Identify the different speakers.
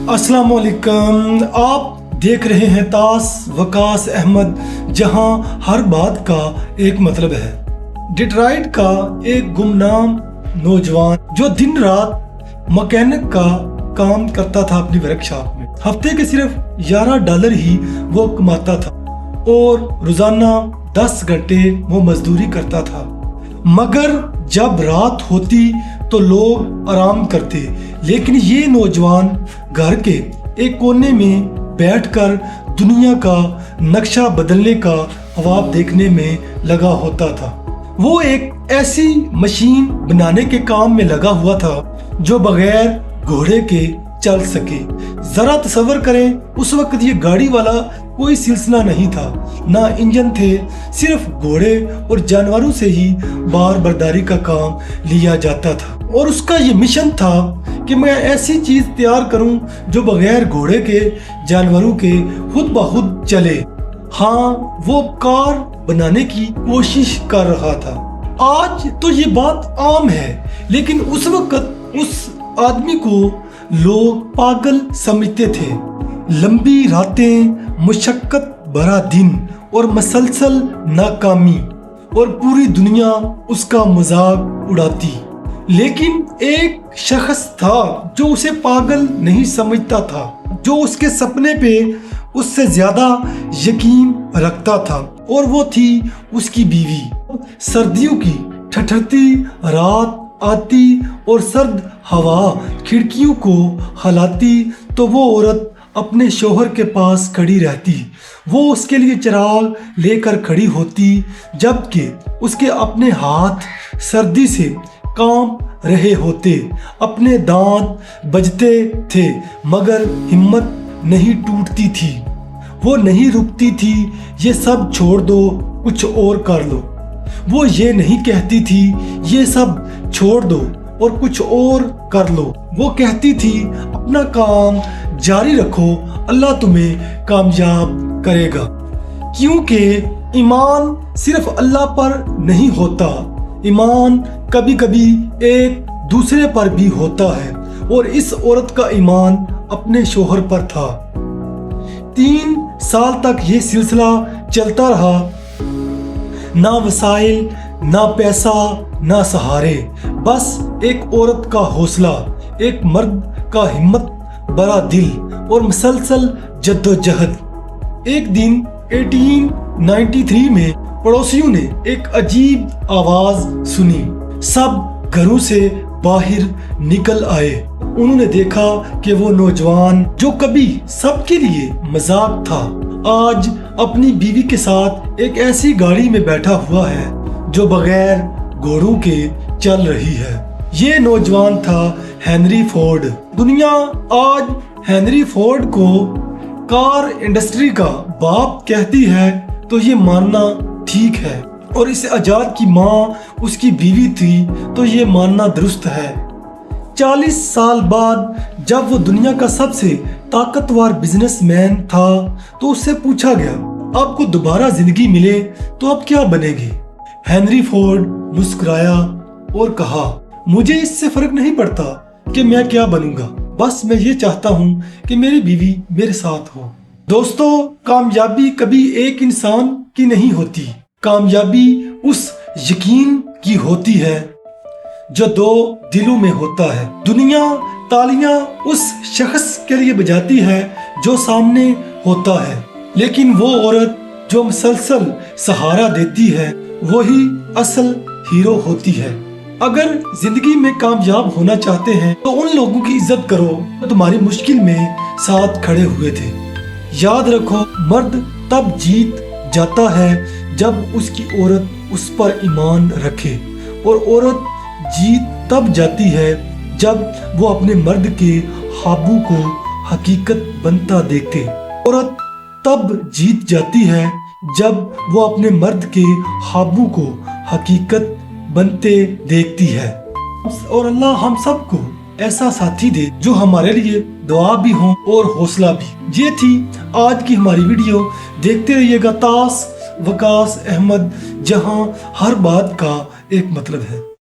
Speaker 1: अस्सलाम वालेकुम। आप देख रहे हैं तास वकास अहमद, जहां हर बात का एक मतलब है। डिट्रॉइट का एक गुमनाम नौजवान जो दिन रात मैकेनिक का काम करता था अपनी वर्कशॉप में। हफ्ते के सिर्फ $11 ही वो कमाता था और रोजाना 10 घंटे वो मजदूरी करता था। मगर जब रात होती तो लोग आराम करते, लेकिन ये नौजवान घर के एक कोने में बैठकर दुनिया का नक्शा बदलने का ख्वाब देखने में लगा होता था। वो एक ऐसी मशीन बनाने के काम में लगा हुआ था जो बगैर घोड़े के चल सके। जरा तसव्वुर करें, उस वक्त ये गाड़ी वाला कोई सिलसिला नहीं था, ना इंजन थे, सिर्फ घोड़े और जानवरों से ही बार बर्दारी का काम लिया जाता था। और उसका ये मिशन था कि मैं ऐसी चीज तैयार करूं जो बगैर घोड़े के, जानवरों के खुद ब खुद चले। हाँ, वो कार बनाने की कोशिश कर रहा था। आज तो ये बात आम है, लेकिन उस वक्त उस आदमी को लोग पागल समझते थे। लंबी रातें, मुशक्कत भरा दिन और मसलसल नाकामी, और पूरी दुनिया उसका मजाक उड़ाती। लेकिन एक शख्स था जो उसे पागल नहीं समझता था, जो उसके सपने पे उससे ज्यादा यकीन रखता था, और वो थी उसकी बीवी। सर्दियों की ठठरती रात आती और सर्द हवा खिड़कियों को हलाती तो वो औरत अपने शोहर के पास खड़ी रहती। वो उसके लिए चिराग लेकर खड़ी होती, जबकि उसके अपने हाथ सर्दी से कांप रहे होते, अपने दांत बजते थे, मगर हिम्मत नहीं टूटती थी। वो नहीं रुकती थी, ये सब छोड़ दो, कुछ और कर लो। वो ये नहीं कहती थी, ये सब छोड़ दो और कुछ और कर लो। वो कहती थी, अपना काम जारी रखो, अल्लाह तुम्हें कामयाब करेगा। क्योंकि ईमान सिर्फ अल्लाह पर नहीं होता, ईमान कभी कभी एक दूसरे पर भी होता है, और इस औरत का ईमान अपने शोहर पर था। 3 साल तक ये सिलसिला चलता रहा। ना वसाइल, ना पैसा, ना सहारे, बस एक औरत का हौसला, एक मर्द का हिम्मत भरा दिल और मुसलसल जद्दोजहद। एक दिन 1893 में पड़ोसियों ने एक अजीब आवाज सुनी। सब घरों से बाहर निकल आए। उन्होंने देखा कि वो नौजवान जो कभी सबके लिए मजाक था, आज अपनी बीवी के साथ एक ऐसी गाड़ी में बैठा हुआ है जो बगैर घोड़ों के चल रही है। ये नौजवान था हेनरी फोर्ड। दुनिया आज हेनरी फोर्ड को कार इंडस्ट्री का बाप कहती है, तो ये मानना ठीक है, और इस आजाद की माँ उसकी बीवी थी, तो ये मानना दुरुस्त है। 40 साल बाद जब वो दुनिया का सबसे ताकतवर बिजनेसमैन था, तो उससे पूछा गया, आपको दोबारा जिंदगी मिले तो आप क्या बनेंगे? हेनरी फोर्ड मुस्कुराया और कहा, मुझे इससे फर्क नहीं पड़ता कि मैं क्या बनूंगा, बस मैं ये चाहता हूँ कि मेरी बीवी मेरे साथ हो। दोस्तों, कामयाबी कभी एक इंसान की नहीं होती, कामयाबी उस यकीन की होती है जो 2 दिलों में होता है। दुनिया तालियां उस शख्स के लिए बजाती है जो सामने होता है, लेकिन वो औरत जो मुसलसल सहारा देती है वही असल हीरो होती है। अगर जिंदगी में कामयाब होना चाहते हैं तो उन लोगों की इज्जत करो जो तुम्हारी मुश्किल में साथ खड़े हुए थे। याद रखो, मर्द तब जीत जाता है जब उसकी औरत उस पर ईमान रखे, और औरत जीत तब जाती है जब वो अपने मर्द के ख्वाबों को हकीकत बनता देखे। औरत तब जीत जाती है जब वो अपने मर्द के ख्वाबों को हकीकत बनते देखती है। और अल्लाह हम सबको ऐसा साथी दे जो हमारे लिए दुआ भी हो और हौसला भी। ये थी आज की हमारी वीडियो। देखते रहिएगा तास वकास अहमद, जहां हर बात का एक मतलब है।